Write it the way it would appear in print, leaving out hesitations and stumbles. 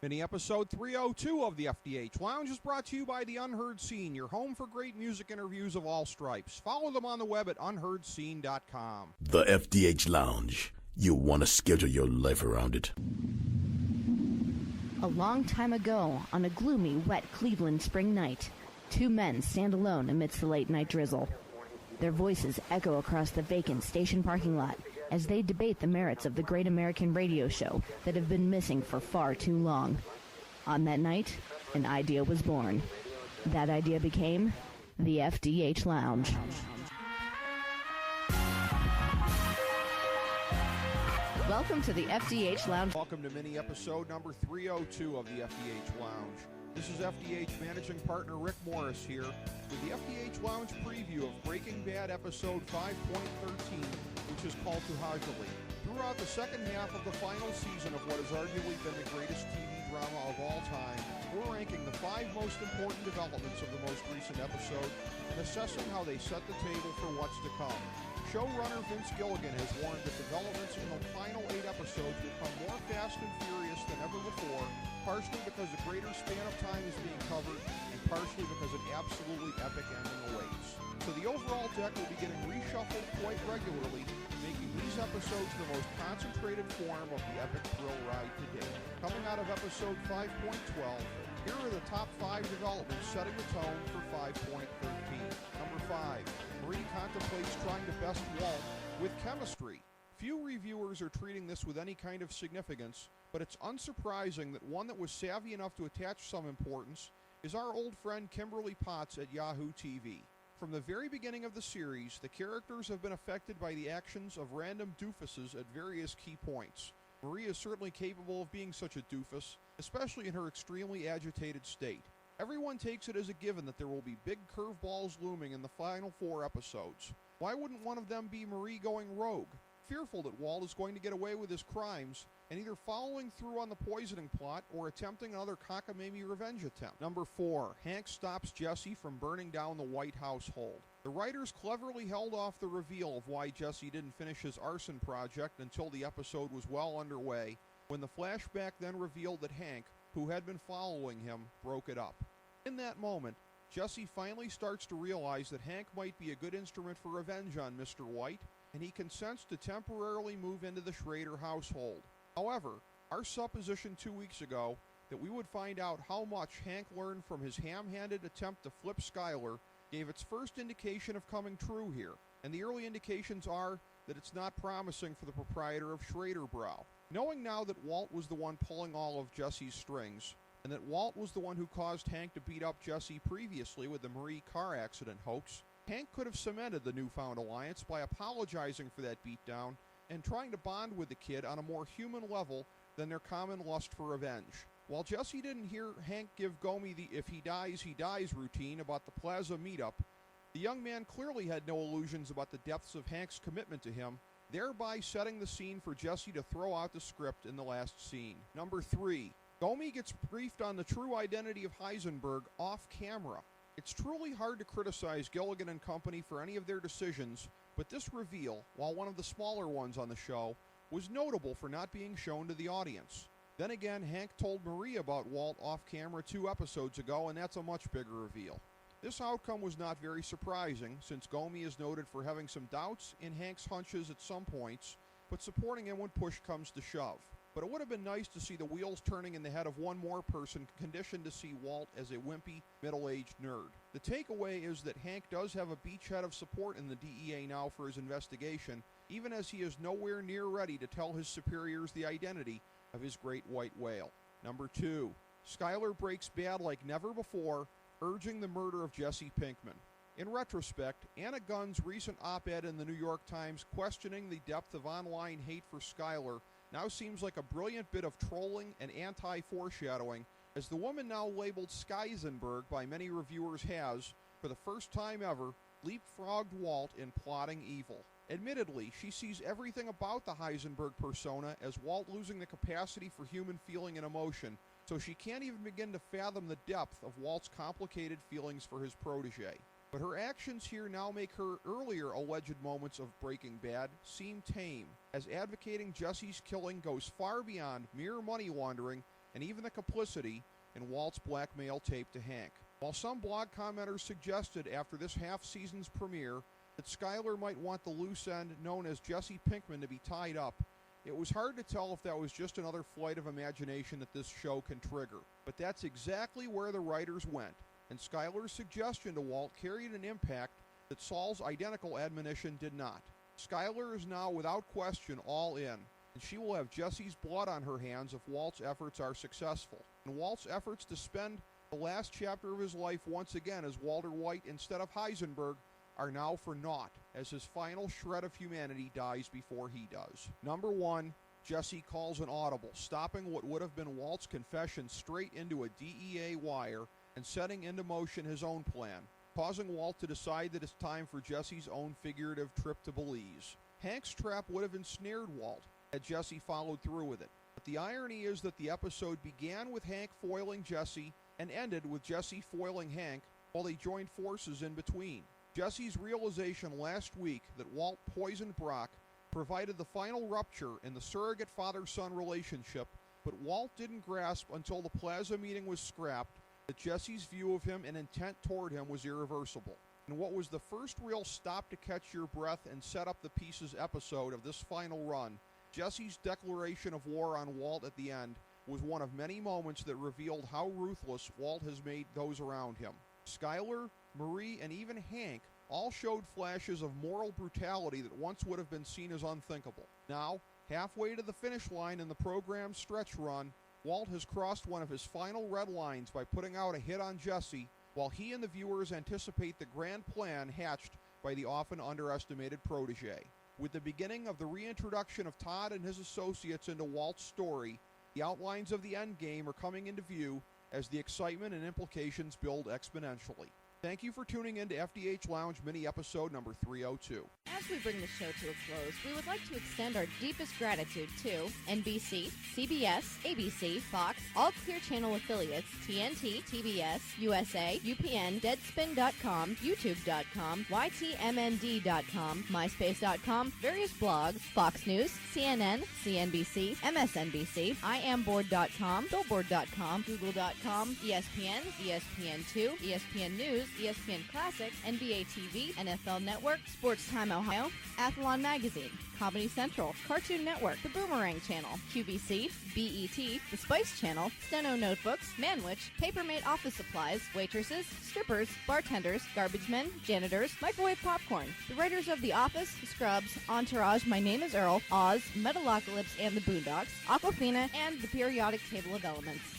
Mini episode 302 of the FDH Lounge is brought to you by The Unheard Scene, your home for great music interviews of all stripes. Follow them on the web at unheardscene.com. The FDH Lounge. You'll want to schedule your life around it. A long time ago, on a gloomy, wet Cleveland spring night, two men stand alone amidst the late-night drizzle. Their voices echo across the vacant station parking lot as they debate the merits of the great American radio show that have been missing for far too long. On that night, an idea was born. That idea became the FDH Lounge. Welcome to the FDH Lounge. Welcome to mini episode number 302 of the FDH Lounge. This is FDH Managing Partner Rick Morris here with the FDH Lounge preview of Breaking Bad episode 5.13, which is called Tuhajali. Throughout the second half of the final season of what has arguably been the greatest TV drama of all time, we're ranking the 5 most important developments of the most recent episode and assessing how they set the table for what's to come. Showrunner Vince Gilligan has warned that developments in the final 8 episodes will come more fast and furious than ever before, partially because a greater span of time is being covered, and partially because an absolutely epic ending awaits. So the overall deck will be getting reshuffled quite regularly, making these episodes the most concentrated form of the epic thrill ride to date. Coming out of episode 5.12, here are the top 5 developments setting the tone for 5.13. Number 5. Marie contemplates trying to best Walt with chemistry. Few reviewers are treating this with any kind of significance, but it's unsurprising that one that was savvy enough to attach some importance is our old friend Kimberly Potts at Yahoo TV. From the very beginning of the series, the characters have been affected by the actions of random doofuses at various key points. Marie is certainly capable of being such a doofus, especially in her extremely agitated state. Everyone takes it as a given that there will be big curveballs looming in the final 4 episodes. Why wouldn't one of them be Marie going rogue, fearful that Walt is going to get away with his crimes, and either following through on the poisoning plot or attempting another cockamamie revenge attempt? Number 4. Hank stops Jesse from burning down the White household. The writers cleverly held off the reveal of why Jesse didn't finish his arson project until the episode was well underway, when the flashback then revealed that Hank, who had been following him, broke it up. In that moment, Jesse finally starts to realize that Hank might be a good instrument for revenge on Mr. White, and he consents to temporarily move into the Schrader household. However, our supposition 2 weeks ago that we would find out how much Hank learned from his ham-handed attempt to flip Skyler gave its first indication of coming true here, and the early indications are that it's not promising for the proprietor of Schrader Brow. Knowing now that Walt was the one pulling all of Jesse's strings, and that Walt was the one who caused Hank to beat up Jesse previously with the Marie car accident hoax, Hank could have cemented the newfound alliance by apologizing for that beatdown and trying to bond with the kid on a more human level than their common lust for revenge. While Jesse didn't hear Hank give Gomi the if he dies routine about the Plaza meetup, the young man clearly had no illusions about the depths of Hank's commitment to him, thereby setting the scene for Jesse to throw out the script in the last scene. Number 3. Gomi gets briefed on the true identity of Heisenberg off camera. It's truly hard to criticize Gilligan and company for any of their decisions, but this reveal, while one of the smaller ones on the show, was notable for not being shown to the audience. Then again, Hank told Marie about Walt off camera 2 episodes ago, and that's a much bigger reveal. This outcome was not very surprising, since Gomi is noted for having some doubts in Hank's hunches at some points, but supporting him when push comes to shove. But it would have been nice to see the wheels turning in the head of one more person conditioned to see Walt as a wimpy, middle-aged nerd. The takeaway is that Hank does have a beachhead of support in the DEA now for his investigation, even as he is nowhere near ready to tell his superiors the identity of his great white whale. Number 2. Skyler breaks bad like never before, urging the murder of Jesse Pinkman. In retrospect, Anna Gunn's recent op-ed in the New York Times questioning the depth of online hate for Skyler now seems like a brilliant bit of trolling and anti-foreshadowing, as the woman now labeled Skyzenberg by many reviewers has, for the first time ever, leapfrogged Walt in plotting evil. Admittedly, she sees everything about the Heisenberg persona as Walt losing the capacity for human feeling and emotion, so she can't even begin to fathom the depth of Walt's complicated feelings for his protege. But her actions here now make her earlier alleged moments of Breaking Bad seem tame, as advocating Jesse's killing goes far beyond mere money laundering and even the complicity in Walt's blackmail tape to Hank. While some blog commenters suggested after this half-season's premiere that Skyler might want the loose end known as Jesse Pinkman to be tied up, it was hard to tell if that was just another flight of imagination that this show can trigger. But that's exactly where the writers went, and Skyler's suggestion to Walt carried an impact that Saul's identical admonition did not. Skyler is now without question all in, and she will have Jesse's blood on her hands if Walt's efforts are successful. And Walt's efforts to spend the last chapter of his life once again as Walter White instead of Heisenberg are now for naught, as his final shred of humanity dies before he does. Number 1, Jesse calls an audible, stopping what would have been Walt's confession straight into a DEA wire and setting into motion his own plan, causing Walt to decide that it's time for Jesse's own figurative trip to Belize. Hank's trap would have ensnared Walt had Jesse followed through with it. But the irony is that the episode began with Hank foiling Jesse and ended with Jesse foiling Hank while they joined forces in between. Jesse's realization last week that Walt poisoned Brock provided the final rupture in the surrogate father-son relationship, but Walt didn't grasp until the Plaza meeting was scrapped that Jesse's view of him and intent toward him was irreversible. In what was the first real stop to catch your breath and set up the pieces episode of this final run, Jesse's declaration of war on Walt at the end was one of many moments that revealed how ruthless Walt has made those around him. Skyler, Marie, and even Hank all showed flashes of moral brutality that once would have been seen as unthinkable. Now, halfway to the finish line in the program's stretch run, Walt has crossed one of his final red lines by putting out a hit on Jesse, while he and the viewers anticipate the grand plan hatched by the often underestimated protege. With the beginning of the reintroduction of Todd and his associates into Walt's story, the outlines of the endgame are coming into view as the excitement and implications build exponentially. Thank you for tuning in to FDH Lounge mini-episode number 302. As we bring the show to a close, we would like to extend our deepest gratitude to NBC, CBS, ABC, Fox, all Clear Channel affiliates, TNT, TBS, USA, UPN, Deadspin.com, YouTube.com, YTMND.com, MySpace.com, various blogs, Fox News, CNN, CNBC, MSNBC, IamBoard.com, Billboard.com, Google.com, ESPN, ESPN2, ESPN News, ESPN Classic, NBA TV, NFL Network, Sports Time Ohio, Athlon Magazine, Comedy Central, Cartoon Network, The Boomerang Channel, QVC, BET, The Spice Channel, Steno Notebooks, Manwich, Papermate Office Supplies, waitresses, strippers, bartenders, garbage men, janitors, microwave popcorn, the writers of The Office, Scrubs, Entourage, My Name is Earl, Oz, Metalocalypse and the Boondocks, Aquafina, and The Periodic Table of Elements.